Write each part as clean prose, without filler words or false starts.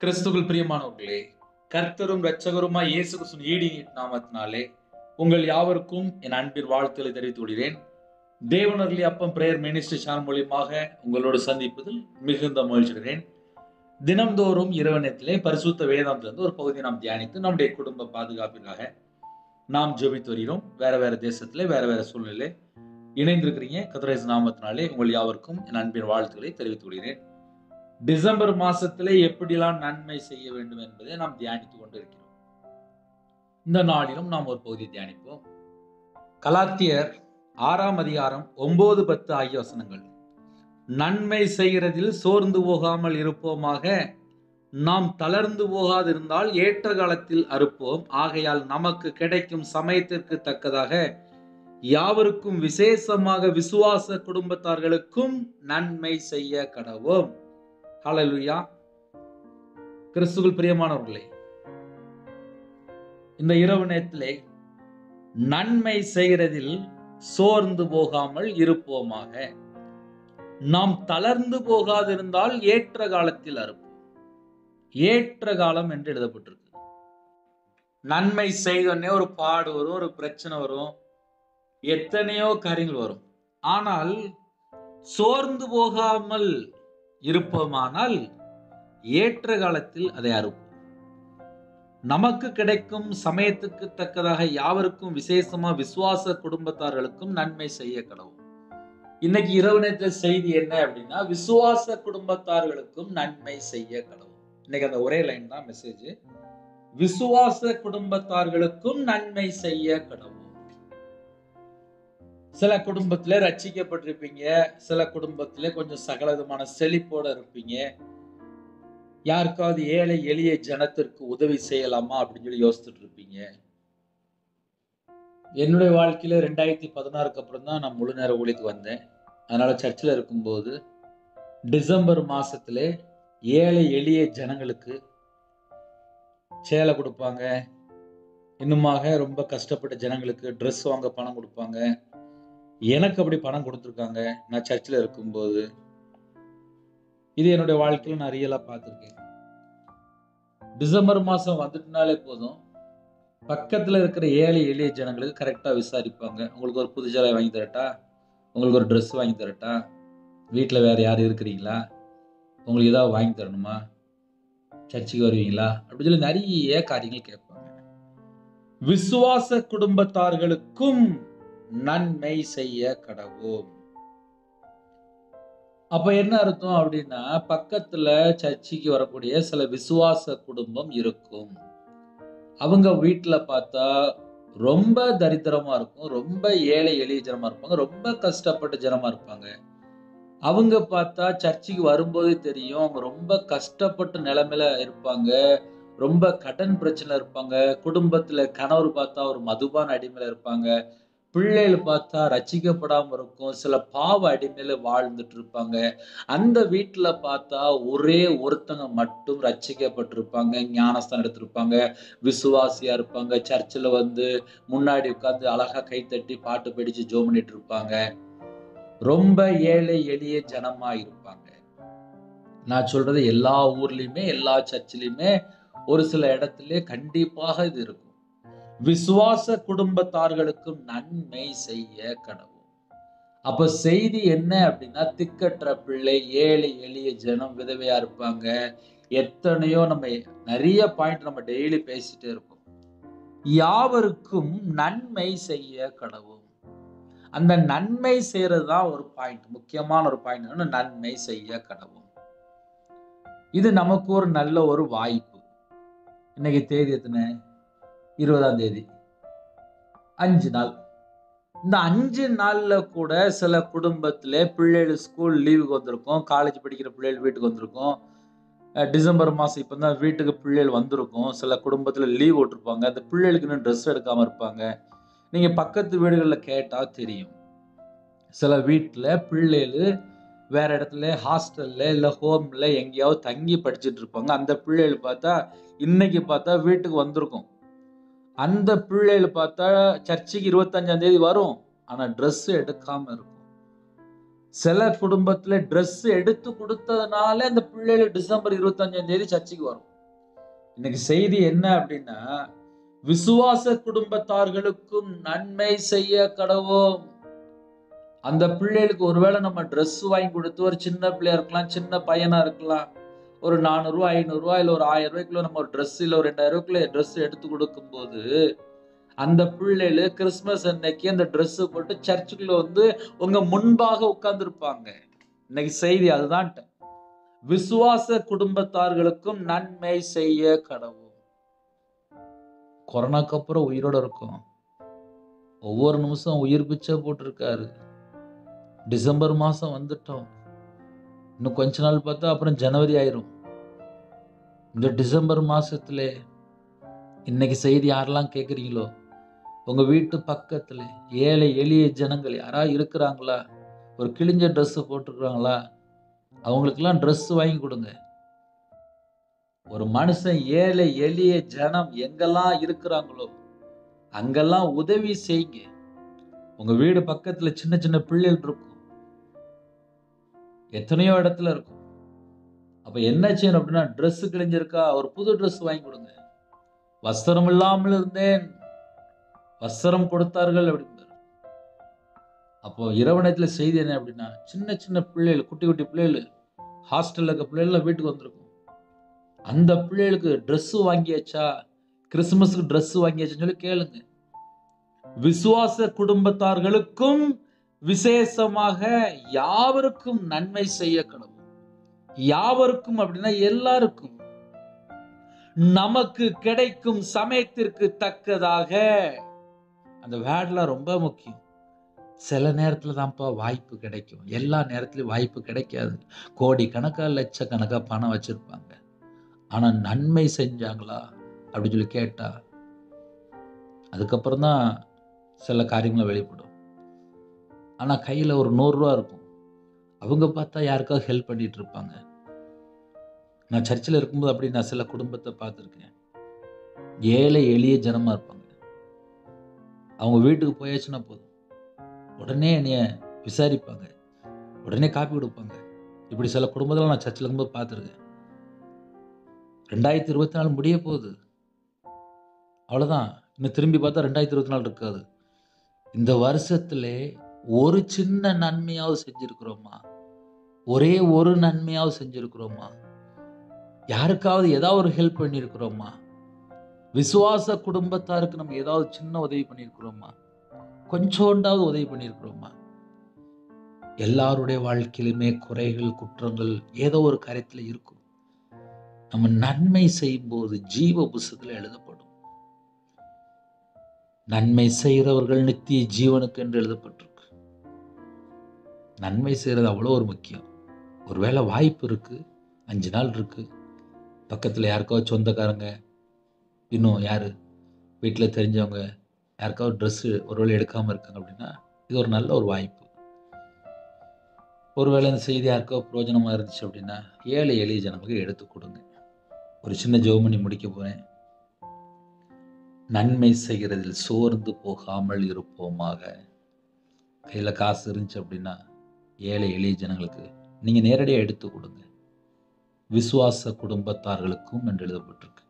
கிறிஸ்துவில் பிரியமானவர்களே, கர்த்தரும் இரட்சகருமாய் இயேசு கிறிஸ்துவின் ஈடின் நாமத்தினாலே உங்கள் யாவருக்கும் என் அன்பின் வாழ்த்துக்களை தெரிவித்துக் கொள்கிறேன். தேவனர்லி அப்பம் பிரேயர் மினிஸ்ட்ரி சேனல் மூலியமாக உங்களோடு சந்திப்பதில் மிகுந்த மகிழ்ச்சிகிறேன். தினம்தோறும் இரவு நேரத்திலே பரிசுத்த வேதாந்திலிருந்து ஒரு பகுதியை நாம் தியானித்து நம்முடைய குடும்ப பாதுகாப்பிற்காக நாம் ஜெபித்து வருகிறோம். வேற வேற தேசத்திலே வேற வேற சூழ்நிலை இணைந்திருக்கிறீங்க. கர்த்தர் நாமத்தினாலே உங்கள் யாவருக்கும் என் அன்பின் வாழ்த்துக்களை தெரிவித்துக் கொள்கிறேன். டிசம்பர் மாசத்திலே எப்படிலாம் நன்மை செய்ய வேண்டும் என்பதை நாம் தியானித்துக் கொண்டிருக்கிறோம். இந்த நாளிலும் நாம் ஒரு பகுதி தியானிப்போம். கலாத்தியர் 6ஆம் அதிகாரம் 9, 10 ஆகிய வசனங்கள். நன்மை செய்கிறதில் சோர்ந்து போகாமல் இருப்போமாக, நாம் தளர்ந்து போகாதிருந்தால் ஏற்ற காலத்தில் அறுப்போம். ஆகையால் நமக்கு கிடைக்கும் சமயத்திற்கு தக்கதாக யாவருக்கும் விசேஷமாக விசுவாச குடும்பத்தார்களுக்கும் நன்மை செய்ய கடவோம். ஹல்லேலூயா. கிறிஸ்துவில் பிரியமானவர்களே, இந்த இரவு நேரத்திலே நன்மை செய்கிறதில் சோர்ந்து போகாமல் இருப்போமாக, நாம் தளர்ந்து போகாதிருந்தால் ஏற்ற காலத்தில் அறுப்போம். ஏற்ற காலம் என்று எழுதப்பட்டிருக்கு. நன்மை செய்தோடனே ஒரு பாடு வரும், ஒரு பிரச்சனை வரும், எத்தனையோ காரியங்கள் வரும். ஆனால் சோர்ந்து போகாமல் இருப்போமானால் ஏற்ற காலத்தில் அதை அறுப்போம். நமக்கு கிடைக்கும் சமயத்துக்கு தக்கதாக யாவருக்கும் விசேஷமா விசுவாச குடும்பத்தார்களுக்கும் நன்மை செய்ய கடவும். இன்னைக்கு இரவு நேரத்தில் செய்தி என்ன அப்படின்னா, விசுவாச குடும்பத்தார்களுக்கும் நன்மை செய்ய கடவும். இன்னைக்கு அந்த ஒரே லைன் தான் மெசேஜ். விசுவாச குடும்பத்தார்களுக்கும் நன்மை செய்ய கடவும். சில குடும்பத்திலே ரட்சிக்கப்பட்டிருப்பீங்க, சில குடும்பத்திலே கொஞ்சம் சகலவிதமான செழிப்போட இருப்பீங்க. யாருக்காவது ஏழை எளிய ஜனத்திற்கு உதவி செய்யலாமா அப்படின்னு சொல்லி யோசிச்சுட்டு இருப்பீங்க. என்னுடைய வாழ்க்கையில 2016 அப்புறம் தான் நான் முழு நேர ஊழியத்துக்கு வந்தேன். அதனால சர்ச்சில் இருக்கும்போது டிசம்பர் மாசத்திலே ஏழை எளிய ஜனங்களுக்கு சேலை கொடுப்பாங்க. இன்னுமாக ரொம்ப கஷ்டப்பட்ட ஜனங்களுக்கு ட்ரெஸ் வாங்க பணம் கொடுப்பாங்க. எனக்கு அப்படி பணம் கொடுத்துருக்காங்க நான் சர்ச்சில் இருக்கும்போது. இது என்னுடைய வாழ்க்கையில் நான் ரியலா பார்த்துருக்கேன். டிசம்பர் மாசம் வந்துட்டுனாலே போதும், பக்கத்துல இருக்கிற ஏழை எளிய ஜனங்களுக்கு கரெக்டா விசாரிப்பாங்க. உங்களுக்கு ஒரு புது சேலை வாங்கி தரட்டா, உங்களுக்கு ஒரு ட்ரெஸ் வாங்கி தரட்டா, வீட்டில் வேற யாரும் இருக்கிறீங்களா, உங்களுக்கு ஏதாவது வாங்கி தரணுமா, சர்ச்சுக்கு வருவீங்களா அப்படின்னு சொல்லி நிறைய காரியங்கள் கேட்பாங்க. விசுவாச குடும்பத்தார்களுக்கும் நன்மை செய்ய கடவோம். அப்ப என்ன அர்த்தம் அப்படின்னா, பக்கத்துல சர்ச்சுக்கு வரக்கூடிய சில விசுவாச குடும்பம் இருக்கும். அவங்க வீட்டுல பார்த்தா ரொம்ப தரித்திரமா இருக்கும், ரொம்ப ஏழை எளிய ஜனமா இருப்பாங்க, ரொம்ப கஷ்டப்பட்ட ஜனமா இருப்பாங்க. அவங்க பார்த்தா சர்ச்சுக்கு வரும்போதே தெரியும் அவங்க ரொம்ப கஷ்டப்பட்ட நிலைமையில இருப்பாங்க, ரொம்ப கடன் பிரச்சனை இருப்பாங்க. குடும்பத்துல கணவர் பார்த்தா ஒரு மதுபான அடிமையில இருப்பாங்க, பிள்ளைகள் பார்த்தா ரட்சிக்கப்படாம இருக்கும், சில பாவ அடிமையில வாழ்ந்துட்டு இருப்பாங்க. அந்த வீட்டுல பார்த்தா ஒரே ஒருத்தங்க மட்டும் ரட்சிக்கப்பட்டிருப்பாங்க, ஞானஸ்தானம் எடுத்திருப்பாங்க, விசுவாசியா இருப்பாங்க, சர்ச்சில் வந்து முன்னாடி உட்கார்ந்து அழகா கைத்தட்டி பாட்டு படிச்சு ஜெபம் பண்ணிட்டு இருப்பாங்க. ரொம்ப ஏழை எளிய ஜனமா இருப்பாங்க. நான் சொல்றது எல்லா ஊர்லயுமே எல்லா சர்ச்சிலுமே ஒரு சில இடத்துல கண்டிப்பாக இது இருக்கும். விசுவாச குடும்பத்தார்களுக்கும் நன்மை செய்ய கடவும். அப்ப செய்தி என்ன அப்படின்னா, திக்கற்ற பிள்ளை, ஏழை எளிய ஜனம், விதவையா இருப்பாங்க. எத்தனையோ நம்ம நிறைய பாயிண்ட் நம்ம டெய்லி பேசிட்டே இருக்கோம். யாவருக்கும் நன்மை செய்ய கடவும். அந்த நன்மை செய்யறது தான் ஒரு பாயிண்ட், முக்கியமான ஒரு பாயிண்ட். நன்மை செய்ய கடவும். இது நமக்கு ஒரு நல்ல ஒரு வாய்ப்பு. இன்னைக்கு தேதி எத்தனை? 20ஆம் தேதி. 5 நாள். இந்த 5 நாள்ல கூட சில குடும்பத்திலே பிள்ளைகள் ஸ்கூல் லீவுக்கு வந்திருக்கும், காலேஜ் படிக்கிற பிள்ளைகள் வீட்டுக்கு வந்திருக்கும். டிசம்பர் மாசம் இப்பதான் வீட்டுக்கு பிள்ளைகள் வந்திருக்கும். சில குடும்பத்துல லீவ் விட்டுருப்பாங்க, அந்த பிள்ளைகளுக்கு இன்னும் ட்ரெஸ் எடுக்காம இருப்பாங்க. நீங்க பக்கத்து வீடுகள்ல கேட்டா தெரியும், சில வீட்டுல பிள்ளைகள் வேற இடத்துல ஹாஸ்டல்ல இல்ல ஹோம்ல எங்கேயாவது தங்கி படிச்சுட்டு இருப்பாங்க. அந்த பிள்ளைகள் பார்த்தா இன்னைக்கு பார்த்தா வீட்டுக்கு வந்திருக்கும். அந்த பிள்ளைகள் பார்த்தா சர்ச்சுக்கு 25ஆம் தேதி வரும், ஆனா ட்ரெஸ் எடுக்காம இருக்கும். சில குடும்பத்துல ட்ரெஸ் எடுத்து கொடுத்ததுனால அந்த பிள்ளைகள் டிசம்பர் 25ஆம் தேதி சர்ச்சுக்கு வரும். இன்னைக்கு செய்தி என்ன அப்படின்னா, விசுவாச குடும்பத்தார்களுக்கும் நன்மை செய்ய கடவோம். அந்த பிள்ளைகளுக்கு ஒருவேளை நம்ம ட்ரெஸ் வாங்கி கொடுத்து, ஒரு சின்ன பிள்ளையா இருக்கலாம், சின்ன பையனா இருக்கலாம், ஒரு 400 500 இல்ல ஒரு 1000 நம்ம ஒரு ட்ரெஸ் இல்ல ஒரு 2000 ட்ரெஸ் எடுத்து கொடுக்கும் போது, அந்த பிள்ளைகளு கிறிஸ்துமஸ் அன்னைக்கு அந்த ட்ரெஸ் போட்டு சர்ச்சுக்குள்ள வந்து உங்க முன்பாக உட்கார்ந்து இருப்பாங்க. இன்னைக்கு செய்தி அதுதான். விசுவாச குடும்பத்தார்களுக்கும் நன்மை செய்ய கடவுள். கொரோனாக்கு அப்புறம் உயிரோட இருக்கும். ஒவ்வொரு நிமிஷம் உயிர் பிச்சை போட்டிருக்காரு. டிசம்பர் மாசம் வந்துட்டோம். இன்னும் கொஞ்ச நாள் பார்த்தா அப்புறம் ஜனவரி ஆயிரும். இந்த டிசம்பர் மாசத்துல இன்னைக்கு செய்தி யாரெல்லாம் கேட்குறீங்களோ, உங்க வீட்டு பக்கத்துல ஏழை எளிய ஜனங்கள் யாரா இருக்கிறாங்களா, ஒரு கிழிஞ்ச ட்ரெஸ் போட்டுருக்காங்களா, அவங்களுக்கெல்லாம் ட்ரெஸ் வாங்கி கொடுங்க. ஒரு மனுஷன் ஏழை எளிய ஜனம் எங்கெல்லாம் இருக்கிறாங்களோ அங்கெல்லாம் உதவி செய்யுங்க. உங்க வீடு பக்கத்துல சின்ன சின்ன பிள்ளைகள் இருக்கும், எத்தனையோ இடத்துல இருக்கும். அப்ப என்ன செய்யணும் அப்படின்னா, ட்ரெஸ் கிழிஞ்சிருக்கா, ஒரு புது ட்ரெஸ் வாங்கி கொடுங்க. வஸ்திரம் இல்லாமல் இருந்தேன், வஸ்திரம் கொடுத்தார்கள் அப்படிங்கிறார். அப்போ இரவு நேரத்துல செய்தி என்ன அப்படின்னா, சின்ன சின்ன பிள்ளைகள், குட்டி குட்டி பிள்ளைகள், ஹாஸ்டல்ல இருக்க பிள்ளைகள் வீட்டுக்கு வந்திருக்கும். அந்த பிள்ளைகளுக்கு ட்ரெஸ் வாங்கியாச்சா, கிறிஸ்துமஸுக்கு ட்ரெஸ் வாங்கியாச்சுன்னு சொல்லி கேளுங்க. விசுவாச குடும்பத்தார்களுக்கும் விசேஷமாக யாவருக்கும் நன்மை செய்ய கடவுள். யாவருக்கும் அப்படின்னா எல்லாருக்கும். நமக்கு கிடைக்கும் சமயத்திற்கு தக்கதாக. அந்த வேர்ட்ல ரொம்ப முக்கியம். சில நேரத்துல தான்ப்பா வாய்ப்பு கிடைக்கும், எல்லா நேரத்திலும் வாய்ப்பு கிடைக்காது. கோடி கணக்கா லட்சக்கணக்கா பணம் வச்சிருப்பாங்க, ஆனா நன்மை செஞ்சாங்களா அப்படின்னு சொல்லி கேட்டா அதுக்கப்புறம் தான் சில காரியங்களை வெளிப்படும். ஆனா கையில ஒரு 100 ரூபா இருக்கும், அவங்க பார்த்தா யாருக்காவது ஹெல்ப் பண்ணிட்டு இருப்பாங்க. நான் சர்ச்சில் இருக்கும்போது அப்படி நான் சில குடும்பத்தை பார்த்துருக்கேன். ஏழை எளிய ஜனமா இருப்பாங்க. அவங்க வீட்டுக்கு போயாச்சுன்னா போதும், உடனே என்னைய விசாரிப்பாங்க, உடனே காப்பி கொடுப்பாங்க. இப்படி சில குடும்பத்தில் நான் சர்ச்சில் இருக்கும்போது பார்த்துருக்கேன். 2024 முடிய போகுது, அவ்வளோதான். இன்னும் திரும்பி பார்த்தா 2024 இருக்காது. இந்த வருஷத்துல ஒரு சின்ன நன்மையாவது செஞ்சிருக்கிறோமா? ஒரே ஒரு நன்மையாவது செஞ்சிருக்கிறோமா? யாருக்காவது ஏதாவது ஒரு ஹெல்ப் பண்ணியிருக்கிறோமா? விசுவாச குடும்பத்தாருக்கு நம்ம ஏதாவது சின்ன உதவி பண்ணியிருக்கிறோமா? கொஞ்சோண்டாவது உதவி பண்ணியிருக்கிறோமா? எல்லாருடைய வாழ்க்கையிலுமே குறைகள், குற்றங்கள் ஏதோ ஒரு காரியத்தில் இருக்கும். நம்ம நன்மை செய்யும் போது ஜீவ புஸ்தகத்தில் எழுதப்படும். நன்மை செய்கிறவர்கள் நித்திய ஜீவனுக்கு என்று எழுதப்பட்டிருக்கு. நன்மை செய்யறது அவ்வளோ ஒரு முக்கியம். ஒருவேளை வாய்ப்பு இருக்கு, 5 நாள் இருக்கு, பக்கத்தில் யாருக்காவது சொந்தக்காரங்க, இன்னும் யாரு வீட்டில் தெரிஞ்சவங்க யாருக்காவது ட்ரெஸ்ஸு ஒருவேளை எடுக்காமல் இருக்காங்க அப்படின்னா, இது ஒரு நல்ல ஒரு வாய்ப்பு. ஒருவேளை இந்த செய்தி யாருக்காவது பிரயோஜனமாக இருந்துச்சு அப்படின்னா, ஏழை எளிய ஜனங்களுக்கு எடுத்து கொடுங்க. ஒரு சின்ன ஜெபம் பண்ணி முடிக்க போகிறேன். நன்மை செய்கிறதில் சோர்ந்து போகாமல் இருப்போமாக. கையில் காசு இருந்துச்சு அப்படின்னா ஏழை எளிய ஜனங்களுக்கு நீங்கள் நேரடியாக எடுத்து கொடுங்க. விசுவாச குடும்பத்தார்களுக்கும் என்று எழுதப்பட்டிருக்கு.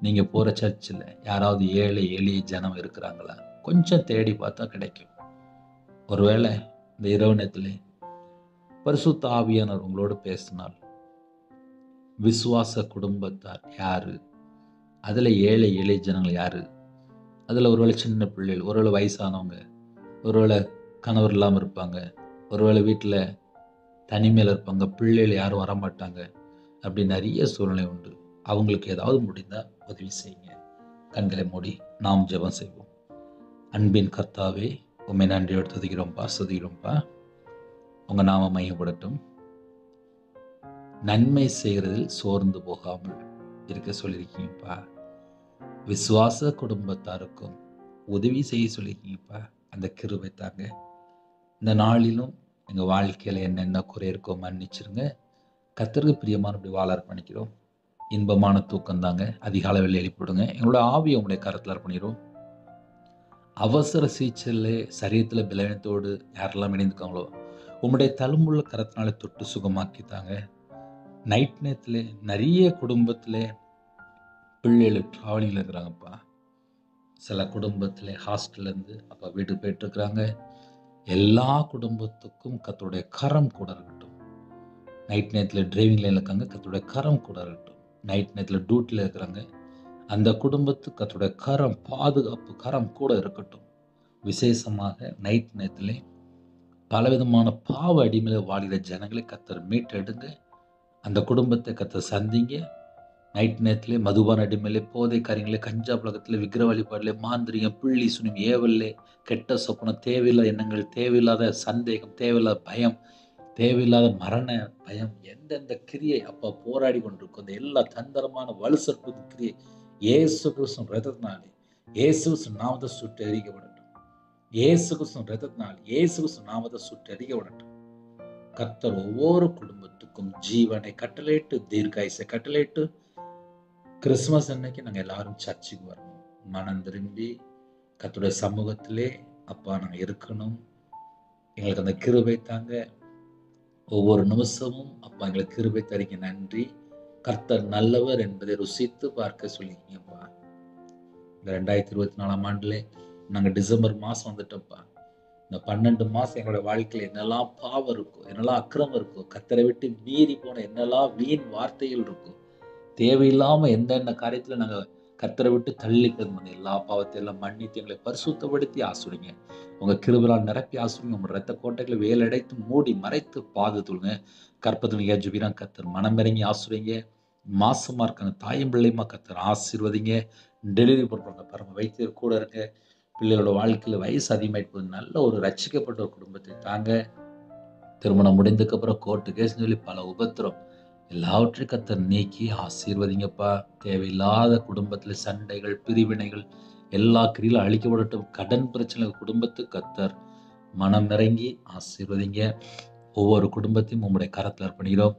நீங்கள் போகிற சர்ச்சில் யாராவது ஏழை எளிய ஜனம் இருக்கிறாங்களா, கொஞ்சம் தேடி பார்த்தா கிடைக்கும். ஒருவேளை இந்த இரவு நேரத்தில் பரிசுத்த ஆவியானவர் உங்களோடு பேசினால், விசுவாச குடும்பத்தார் யாரு, அதில் ஏழை எளிய ஜனங்கள் யாரு, அதில் ஒருவேளை சின்ன பிள்ளைகள், ஒருவேளை வயசானவங்க, ஒருவேளை கணவர் இல்லாமல் இருப்பாங்க, ஒருவேளை வீட்டில் தனிமையில் இருப்பாங்க, பிள்ளைகள் யாரும் வரமாட்டாங்க, அப்படி நிறைய சூழ்நிலை உண்டு. அவங்களுக்கு ஏதாவது முடிந்தால் உதவி செய்யுங்க. கண்களை மூடி நாம் ஜெபம் செய்வோம். அன்பின் கர்த்தாவே, உண்மை நன்றியோடு துதிக்கிறோம்ப்பா, சுதிக்கிறோம்ப்பா. உங்கள் நாம மையப்படட்டும். நன்மை செய்கிறதில் சோர்ந்து போகாமல் இருக்க சொல்லியிருக்கீங்கப்பா. விசுவாச குடும்பத்தாருக்கும் உதவி செய்ய சொல்லியிருக்கீங்கப்பா. அந்த கிருபை தாங்க. இந்த நாளிலும் எங்கள் வாழ்க்கையில் என்னென்ன குறை இருக்கோ மன்னிச்சிருங்க. கர்த்தருக்கு பிரியமான அப்படி வாழ அர்ப்பணிக்கிறோம். இன்பமான தூக்கம் தாங்க. அதிகாலையில் எழுப்பிவிடுங்க. எங்களோட ஆவியை உங்களுடைய கரத்தில் அர்ப்பணிக்கிறோம். அவசர சிகிச்சையில் சரீரத்தில் பலவீனத்தோடு யாரெல்லாம் இணைந்துக்காங்களோ உங்களுடைய தழும்புள்ள கரத்தினால தொட்டு சுகமாக்கித்தாங்க. நைட் நேரத்தில் நிறைய குடும்பத்தில் பிள்ளைகள் ட்ராவலிங்கில் இருக்கிறாங்கப்பா. சில குடும்பத்தில் ஹாஸ்டல்லேருந்து அப்பா வீட்டுக்கு போயிட்டுருக்குறாங்க. எல்லா குடும்பத்துக்கும் கர்த்தருடைய கரம் கூட இருக்கட்டும். நைட் நேரத்தில் டிரைவிங் லைனில் இருக்காங்க, கர்த்தருடைய கரம் கூட இருக்கட்டும். நைட் நேரத்தில் டியூட்டியில் இருக்கிறாங்க, அந்த குடும்பத்துக்கு கர்த்தருடைய கரம், பாதுகாப்பு கரம் கூட இருக்கட்டும். விசேஷமாக நைட் நேரத்தில் பலவிதமான பாவ அடிமையில் வாழுகிற ஜனங்களை கர்த்தர் மீட்டெடுங்க. அந்த குடும்பத்தை கர்த்தர் சந்திங்க. நைட் நேரத்திலே மதுபான அடிமையிலே, போதை காரியங்களே, கஞ்சா பழக்கத்தில், விக்கிர வழிபாடிலே, மாந்திரியம், பிள்ளி சுனியம், ஏவல்லே, கெட்ட சொப்பனம், தேவையில்லாத எண்ணங்கள், தேவையில்லாத சந்தேகம், தேவையில்லாத பயம், தேவையில்லாத மரண பயம், எந்தெந்த கிரியை அப்பா போராடி கொண்டிருக்கும் அந்த எல்லா தந்திரமான வலுசற்பு கிரியை இயேசு கிறிஸ்துவின் இரத்தத்தினாலே, இயேசு கிறிஸ்துவின் நாமத்தை சுட்டு எரிக்கப்படட்டும். இயேசு கிறிஸ்துவின் இரத்தத்தினால் இயேசு கிறிஸ்துவின் நாமத்தை சுட்டு எரிக்கப்படட்டும். கர்த்தர் ஒவ்வொரு குடும்பத்துக்கும் ஜீவனை கட்டளையிட்டு, தீர்க்காயுசை கட்டளையிட்டு, கிறிஸ்துமஸ் அன்னைக்கு நாங்கள் எல்லாரும் சர்ச்சுக்கு வரணும். மனம் திரும்பி கர்த்தருடைய சமூகத்திலே அப்பா நாங்கள் இருக்கணும். எங்களுக்கு அந்த கிருபை தாங்க. ஒவ்வொரு நிமிஷமும் அப்பா எங்களுக்கு கிருபை தரீங்க, நன்றி. கர்த்தர் நல்லவர் என்பதை ருசித்து பார்க்க சொல்லிங்கப்பா. இந்த 2024 ஆண்டுல நாங்கள் டிசம்பர் மாதம் வந்துட்டோம்ப்பா. இந்த 12 மாதம் எங்களோட வாழ்க்கையில் என்னெல்லாம் பாவம் இருக்கும், என்னெல்லாம் அக்கிரமம் இருக்கும், கர்த்தரை விட்டு மீறி போன என்னெல்லாம் வீண் வார்த்தைகள் இருக்கும், தேவையில்லாமல் எந்தெந்த காரியத்தில் நாங்கள் கர்த்தரை விட்டு தள்ளிக்கிறது, எல்லா பாவத்தை எல்லாம் மன்னித்து எங்களை பரிசுத்தப்படுத்தி ஆசுரிங்க. உங்கள் கிருபையால் நிரப்பி ஆசுரிங்க. உங்கள் ரத்த கோட்டைகளை வேலடைத்து மூடி மறைத்து பாதுகாத்துங்க. கற்பத்துணியா ஜுபிரான் கர்த்தர் மனமிறங்கி ஆசுரிங்க. மாசமாக இருக்காங்க தாயும் பிள்ளையுமா கர்த்தர் ஆசீர்வதிங்க. டெலிவரி பண்ணுறாங்க பரம வைத்தியர் கூட இருங்க. பிள்ளைகளோட வாழ்க்கையில் வயசு அதிகமாகிட்டு போகுது, நல்ல ஒரு ரட்சிக்கப்பட்ட ஒரு குடும்பத்தை தாங்க. திருமணம் முடிந்ததுக்கப்புறம் கோர்ட்டு கேஸ்ன்னு சொல்லி பல உபத்திரம் எல்லாவற்றையும் கர்த்தர் நீக்கி ஆசீர்வதிங்கப்பா. தேவையில்லாத குடும்பத்தில் சண்டைகள், பிரிவினைகள் எல்லா கிரியிலும் அழிக்கப்படட்டும். கடன் பிரச்சனை குடும்பத்துக்கு கர்த்தர் மனம் இறங்கி ஆசீர்வதிங்க. ஒவ்வொரு குடும்பத்தையும் உங்களுடைய கரத்தில் அர்ப்பணிக்கிறோம்.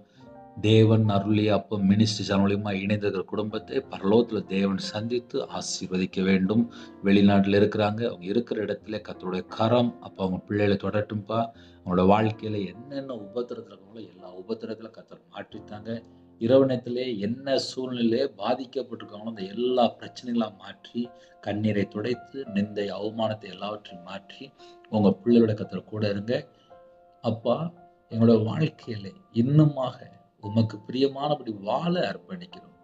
தேவன் அருளிய அப்போ மினிஸ்ட்ரி சேனல் மூலியமா இணைந்திருக்கிற குடும்பத்தை பரலோகத்தில் தேவன் சந்தித்து ஆசீர்வதிக்க வேண்டும். வெளிநாட்டில் இருக்கிறாங்க, அவங்க இருக்கிற இடத்துல கர்த்தருடைய கரம் அப்போ அவங்க பிள்ளைகளை தொடட்டும்பா. அவங்களோட வாழ்க்கையில் என்னென்ன உபத்திரத்தில் இருக்காங்களோ எல்லா உபத்திரத்தில் கர்த்தர் மாற்றித்தாங்க. இரவு நேரத்திலே என்ன சூழ்நிலையிலே பாதிக்கப்பட்டிருக்காங்களோ அந்த எல்லா பிரச்சனைகளாக மாற்றி, கண்ணீரை துடைத்து, நிந்தை அவமானத்தை எல்லாவற்றையும் மாற்றி உங்கள் பிள்ளைகளோட கர்த்தர் கூட இருங்க. அப்பா, எங்களோட வாழ்க்கையில் இன்னுமாக உமக்கு பிரியமானபடி வாழ அர்ப்பணிக்கிறோம்.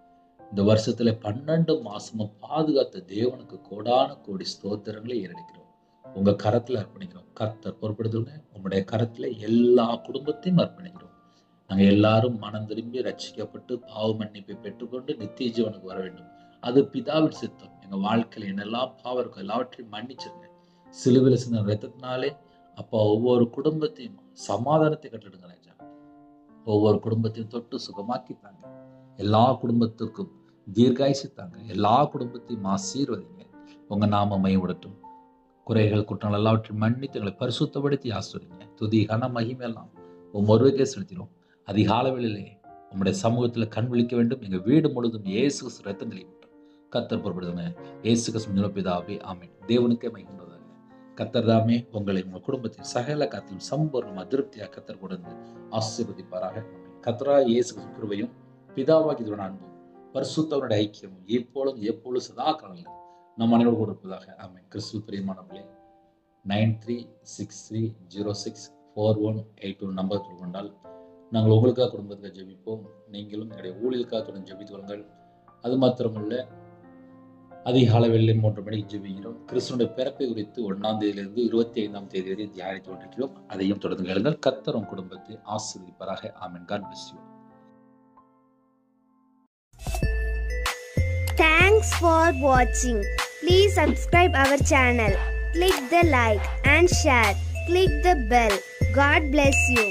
இந்த வருஷத்துல 12 மாசமும் பாதுகாத்த தேவனுக்கு கோடான கோடி ஸ்தோத்திரங்களை ஏறெடுக்கிறோம். உங்க கரத்துல அர்ப்பணிக்கிறோம். கர்த்தர் பொறுப்படுத்துங்க. உங்களுடைய கரத்துல எல்லா குடும்பத்தையும் அர்ப்பணிக்கிறோம். நாங்க எல்லாரும் மனம் திரும்பி ரட்சிக்கப்பட்டு பாவ மன்னிப்பை பெற்றுக்கொண்டு நித்திய ஜீவனுக்கு வர வேண்டும். அது பிதாவின் சித்தம். எங்க வாழ்க்கையில என்னெல்லாம் பாவம் இருக்கும் எல்லாவற்றையும் மன்னிச்சிருங்க. சிலுவையில் சிந்தின ரத்தத்தினாலே அப்பா ஒவ்வொரு குடும்பத்தையும் சமாதானத்தை கட்டளிடுங்க ராஜா. ஒவ்வொரு குடும்பத்தையும் தொட்டு சுகமாக்கித்தாங்க. எல்லா குடும்பத்துக்கும் தீர்காயுசித்தாங்க. எல்லா குடும்பத்தையும் ஆசீர்வதிங்க. உங்க நாம மையப்படட்டும். குறைகள் குற்றங்கள் எல்லாவற்றையும் மன்னித்து எங்களை பரிசுத்தப்படுத்தி ஆசீர்வதிங்க. துதி கன மகிமையெல்லாம் ஒருவருக்கே செலுத்திடும். அதிகாலை வேளையிலே உங்களுடைய சமூகத்துல கண் விழிக்க வேண்டும். எங்க வீடு முழுதும் இயேசு கிறிஸ்து ரத்தம் தெளிவிட்டோம். கர்த்தர் பொறுப்படுதுங்க. இயேசு கிறிஸ்து பிதாவே ஆமென். தேவனுக்கே மகிமை. கர்த்தர் தாமே உங்களை உங்கள் குடும்பத்தின் சகல காத்திலும் சம்பூர்ண திருப்தியாக கர்த்தர் கொடுத்து ஆசீர்வதிப்பாராக. கர்த்தராகிய இயேசு கிறிஸ்துவின் கிருபையும் பிதாவாகிய தேவனுடைய அன்பும் பரிசுத்தவருடைய ஐக்கியமும் எப்பொழுதும் சதா காலங்களிலும் நம் அனைவரோடு இருப்பதாக. ஆமென். கிறிஸ்துவில் பிரியமானவர்களே, 9363064182 நம்பர் தொடர்பு கொண்டால் நாங்கள் உங்களுக்காக குடும்பத்துக்காக ஜெபிப்போம். நீங்களும் எங்களுடைய ஊழியர்களுக்காக தொடர்ந்து ஜெபித்து வருங்கள். அது மாத்திரமல்ல, அதிகாலை வேளையிலே 3 மணிக்கு ஜெபிக்கிறோம். கிறிஸ்துவினுடைய பிறப்பை குறித்து 1ஆம் தேதியிலிருந்து 25ஆம் தேதி வரை தியானித்து கொண்டிருக்கிறோம். அதையும் தொடர்ந்து கேளுங்கள். கர்த்தர் உங்கள் குடும்பத்தை ஆசீர்வதிப்பாராக. ஆமென். God bless you. Thanks for watching. Please subscribe our channel. Click the like and share. Click the bell. God bless you.